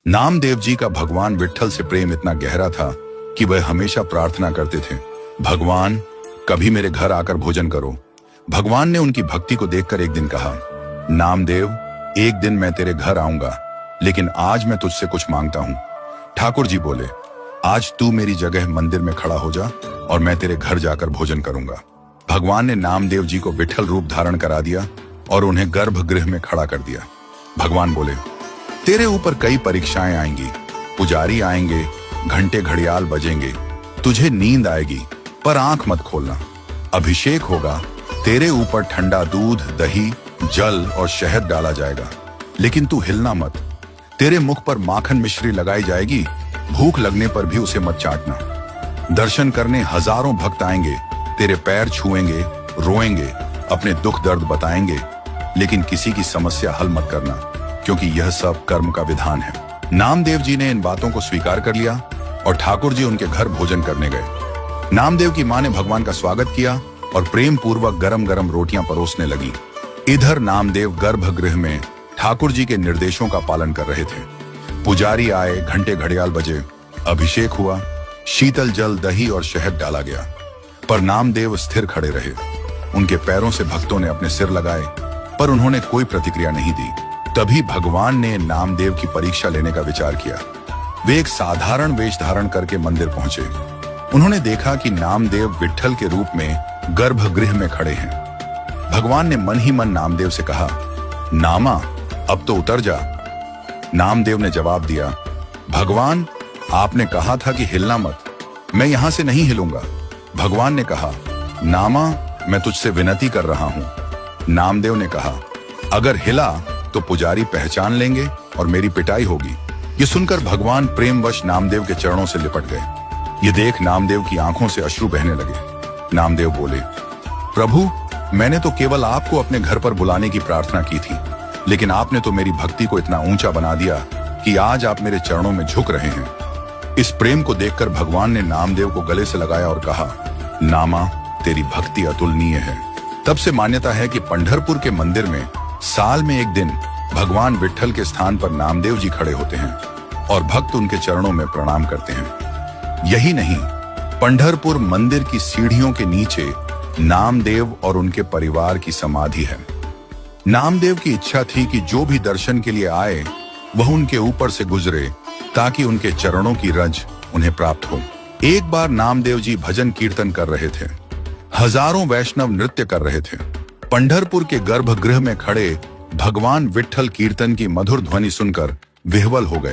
नामदेव जी का भगवान विट्ठल से प्रेम इतना गहरा था कि वह हमेशा प्रार्थना करते थे, भगवान कभी मेरे घर आकर भोजन करो। भगवान ने उनकी भक्ति को देखकर एक दिन कहा, नामदेव एक दिन मैं तेरे घर आऊंगा, लेकिन आज मैं तुझसे कुछ मांगता हूं। ठाकुर जी बोले, आज तू मेरी जगह मंदिर में खड़ा हो जा और मैं तेरे घर जाकर भोजन करूंगा। भगवान ने नामदेव जी को विट्ठल रूप धारण करा दिया और उन्हें गर्भगृह में खड़ा कर दिया। भगवान बोले, तेरे ऊपर कई परीक्षाएं आएंगी, पुजारी आएंगे, घंटे घड़ियाल बजेंगे, तुझे नींद आएगी पर आंख मत खोलना। अभिषेक होगा, तेरे ऊपर ठंडा दूध, दही, जल और शहद डाला जाएगा, लेकिन तू हिलना मत। तेरे मुख पर माखन मिश्री लगाई जाएगी, भूख लगने पर भी उसे मत चाटना। दर्शन करने हजारों भक्त आएंगे, तेरे पैर छुएंगे, रोएंगे, अपने दुख दर्द बताएंगे, लेकिन किसी की समस्या हल मत करना, क्योंकि यह सब कर्म का विधान है। नामदेव जी ने इन बातों को स्वीकार कर लिया और ठाकुर जी उनके घर भोजन करने गए। नामदेव की मां ने भगवान का स्वागत किया और प्रेम पूर्वक गरम गरम रोटियां परोसने लगी। इधर नामदेव गर्भगृह में ठाकुर जी के निर्देशों का पालन कर रहे थे। पुजारी आए, घंटे घड़ियाल बजे, अभिषेक हुआ, शीतल जल, दही और शहद डाला गया, पर नामदेव स्थिर खड़े रहे। उनके पैरों से भक्तों ने अपने सिर लगाए, पर उन्होंने कोई प्रतिक्रिया नहीं दी। तभी भगवान ने नामदेव की परीक्षा लेने का विचार किया। वे एक साधारण वेश धारण करके मंदिर पहुंचे। उन्होंने देखा कि नामदेव विट्ठल के रूप में गर्भगृह में खड़े हैं। भगवान ने मन ही मन नामदेव से कहा, नामा अब तो उतर जा। नामदेव ने जवाब दिया, भगवान आपने कहा था कि हिलना मत, मैं यहां से नहीं हिलूंगा। भगवान ने कहा, नामा मैं तुझसे विनती कर रहा हूं। नामदेव ने कहा, अगर हिला तो पुजारी पहचान लेंगे और मेरी पिटाई होगी। ये सुनकर भगवान प्रेमवश नामदेव के चरणों से लिपट गए। ये देख नामदेव की आंखों से अश्रु बहने लगे। नामदेव बोले, प्रभु मैंने तो केवल आपको अपने घर पर बुलाने की प्रार्थना की थी, लेकिन आपने तो मेरी भक्ति को इतना ऊंचा बना दिया कि आज आप मेरे चरणों में झुक रहे हैं। इस प्रेम को देखकर भगवान ने नामदेव को गले से लगाया और कहा, नामा तेरी भक्ति अतुलनीय है। तब से मान्यता है कि पंढरपुर के मंदिर में साल में एक दिन भगवान विट्ठल के स्थान पर नामदेव जी खड़े होते हैं और भक्त उनके चरणों में प्रणाम करते हैं। यही नहीं, पंढरपुर मंदिर की सीढ़ियों के नीचे नामदेव और उनके परिवार की समाधि है। नामदेव की इच्छा थी कि जो भी दर्शन के लिए आए वह उनके ऊपर से गुजरे, ताकि उनके चरणों की रज उन्हें प्राप्त हो। एक बार नामदेव जी भजन कीर्तन कर रहे थे। हजारों वैष्णव नृत्य कर रहे थे। पंढरपुर के गर्भगृह में खड़े भगवान विट्ठल कीर्तन की मधुर ध्वनि सुनकर विह्वल हो गए।